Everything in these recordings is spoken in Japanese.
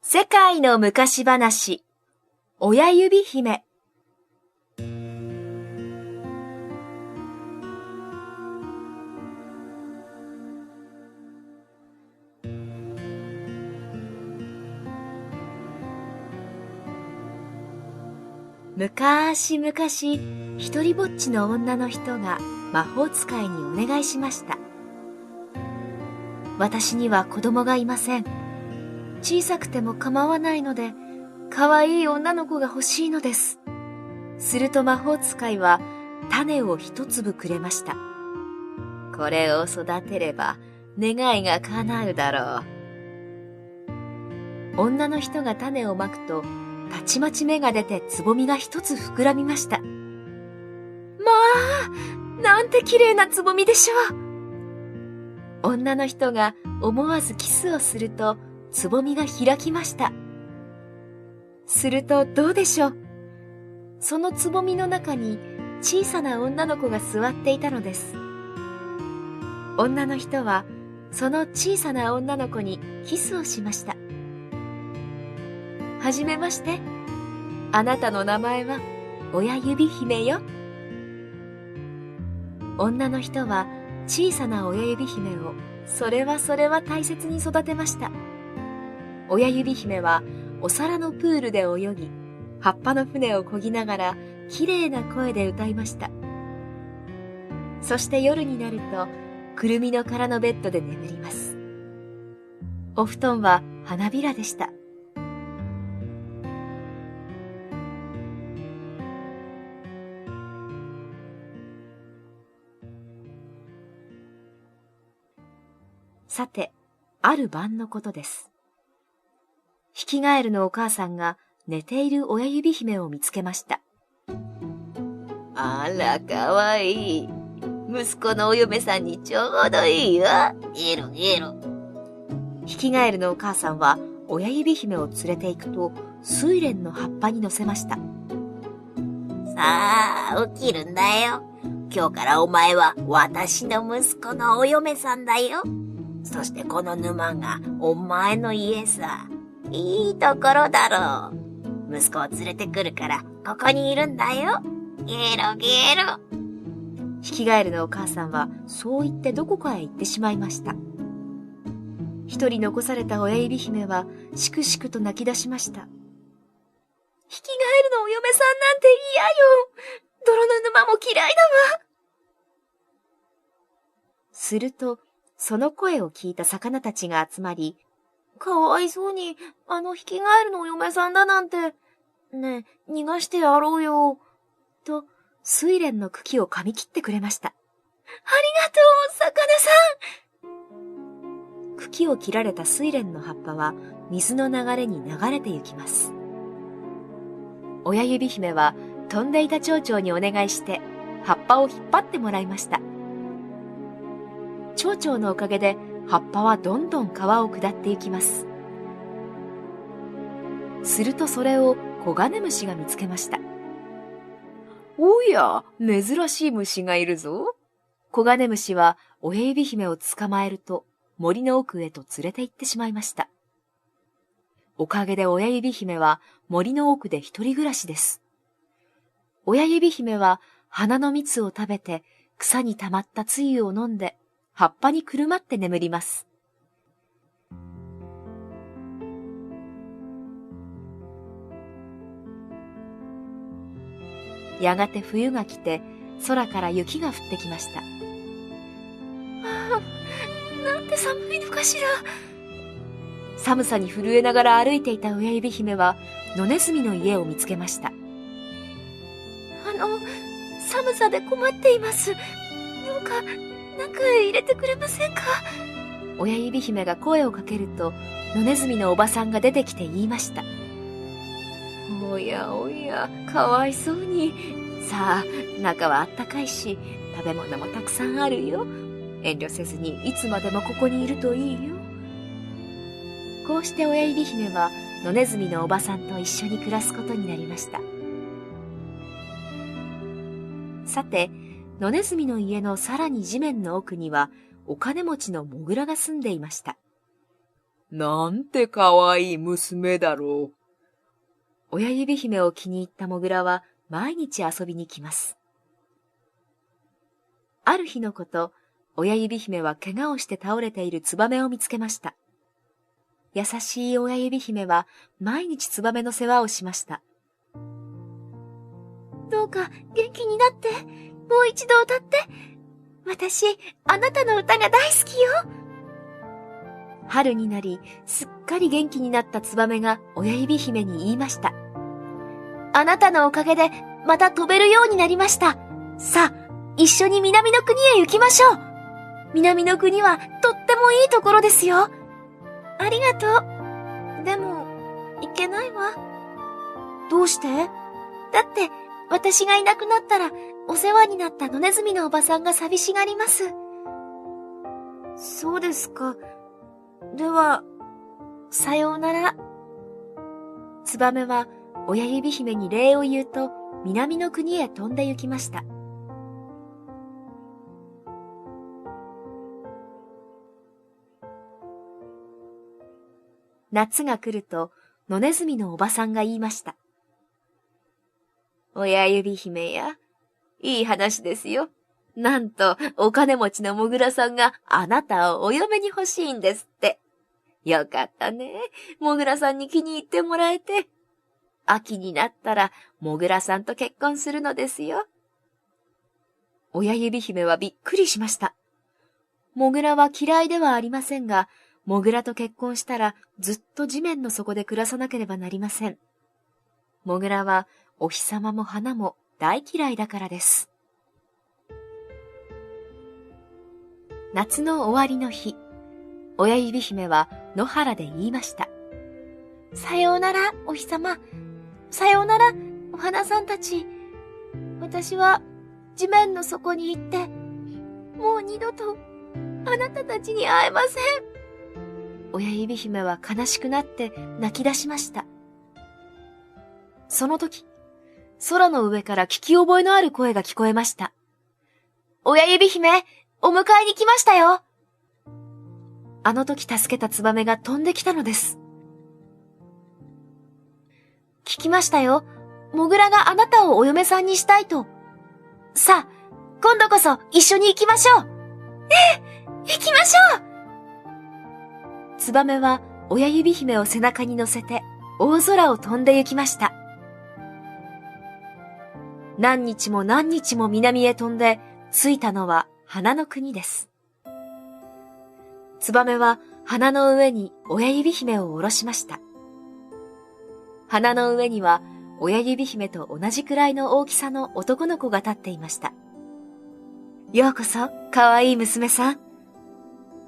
世界の昔話、親指姫。むかしむかし、一人ぼっちの女の人が魔法使いにお願いしました。私には子供がいません。小さくても構わないので、かわいい女の子が欲しいのです。すると魔法使いは種を一粒くれました。これを育てれば願いが叶うだろう。女の人が種をまくと、たちまち芽が出てつぼみが一つ膨らみました。まあ、なんて綺麗なつぼみでしょう。女の人が思わずキスをすると、つぼみが開きました。するとどうでしょう。そのつぼみの中に小さな女の子が座っていたのです。女の人はその小さな女の子にキスをしました。はじめまして。あなたの名前は親指姫よ。女の人は小さな親指姫をそれは大切に育てました。親指姫はお皿のプールで泳ぎ、葉っぱの船を漕ぎながらきれいな声で歌いました。そして夜になるとくるみの殻のベッドで眠ります。お布団は花びらでした。さて、ある晩のことです。ヒキガエルのお母さんが寝ている親指姫を見つけました。あら、かわいい。息子のお嫁さんにちょうどいいよ。ゲロゲロ。ヒキガエルのお母さんは親指姫を連れて行くと、睡蓮の葉っぱに乗せました。さあ、起きるんだよ。今日からお前は私の息子のお嫁さんだよ。そしてこの沼がお前の家さ。いいところだろう。息子を連れてくるからここにいるんだよ。ゲロゲロ。ヒキガエルのお母さんはそう言ってどこかへ行ってしまいました。一人残された親指姫はしくしくと泣き出しました。ヒキガエルのお嫁さんなんて嫌よ。泥の沼も嫌いだわ。すると、その声を聞いた魚たちが集まり、かわいそうに、あのヒキガエルのお嫁さんだなんて。ねえ、逃がしてやろうよ。と、睡蓮の茎を噛み切ってくれました。ありがとう、魚さん。茎を切られた睡蓮の葉っぱは、水の流れに流れて行きます。親指姫は、飛んでいた蝶々にお願いして、葉っぱを引っ張ってもらいました。蝶々のおかげで、葉っぱはどんどん川を下って行きます。するとそれをコガネムシが見つけました。おや、珍しい虫がいるぞ。コガネムシは親指姫を捕まえると森の奥へと連れて行ってしまいました。おかげで親指姫は森の奥で一人暮らしです。親指姫は花の蜜を食べて草に溜まったつゆを飲んで葉っぱにくるまって眠ります。やがて冬が来て空から雪が降ってきました。なんて寒いのかしら。寒さに震えながら歩いていた親指姫は野ネズミの家を見つけました。寒さで困っています。どうか中へ入れてくれませんか。親指姫が声をかけると野ネズミのおばさんが出てきて言いました。おやおや、かわいそうに。さあ、中はあったかいし、食べ物もたくさんあるよ。遠慮せずにいつまでもここにいるといいよ。こうして親指姫は野ネズミのおばさんと一緒に暮らすことになりました。さて、野ネズミの家のさらに地面の奥にはお金持ちのモグラが住んでいました。なんてかわいい娘だろう。親指姫を気に入ったモグラは毎日遊びに来ます。ある日のこと、親指姫は怪我をして倒れているツバメを見つけました。優しい親指姫は毎日ツバメの世話をしました。どうか元気になって、もう一度歌って。私、あなたの歌が大好きよ。春になり、すっかり元気になったツバメが親指姫に言いました。あなたのおかげでまた飛べるようになりました。さあ、一緒に南の国へ行きましょう。南の国はとってもいいところですよ。ありがとう。でも、行けないわ。どうして？だって、私がいなくなったら、お世話になった野ネズミのおばさんが寂しがります。そうですか。では、さようなら。ツバメは親指姫に礼を言うと、南の国へ飛んで行きました。夏が来ると、野ネズミのおばさんが言いました。親指姫や、いい話ですよ。なんと、お金持ちのモグラさんがあなたをお嫁に欲しいんですって。よかったね。モグラさんに気に入ってもらえて。秋になったら、モグラさんと結婚するのですよ。親指姫はびっくりしました。モグラは嫌いではありませんが、モグラと結婚したらずっと地面の底で暮らさなければなりません。モグラはお日様も花も大嫌いだからです。夏の終わりの日、親指姫は野原で言いました。さようなら、お日様。さようなら、お花さんたち。私は地面の底に行って、もう二度とあなたたちに会えません。親指姫は悲しくなって泣き出しました。その時、空の上から聞き覚えのある声が聞こえました。親指姫、お迎えに来ましたよ。あの時助けたツバメが飛んできたのです。聞きましたよ。モグラがあなたをお嫁さんにしたいと。さあ、今度こそ一緒に行きましょう。行きましょう。ツバメは親指姫を背中に乗せて大空を飛んで行きました。何日も何日も南へ飛んで着いたのは花の国です。ツバメは花の上に親指姫を下ろしました。花の上には親指姫と同じくらいの大きさの男の子が立っていました。ようこそ、かわいい娘さん。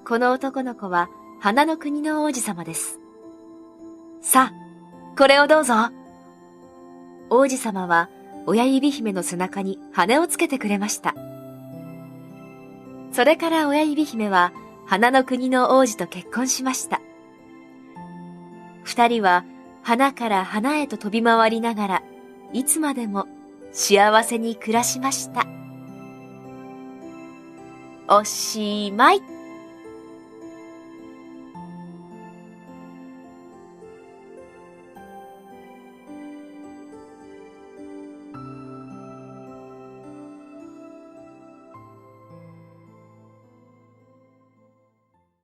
この男の子は花の国の王子様です。さあ、これをどうぞ。王子様は親指姫の背中に羽をつけてくれました。それから親指姫は花の国の王子と結婚しました。二人は花から花へと飛び回りながら、いつまでも幸せに暮らしました。おしまい。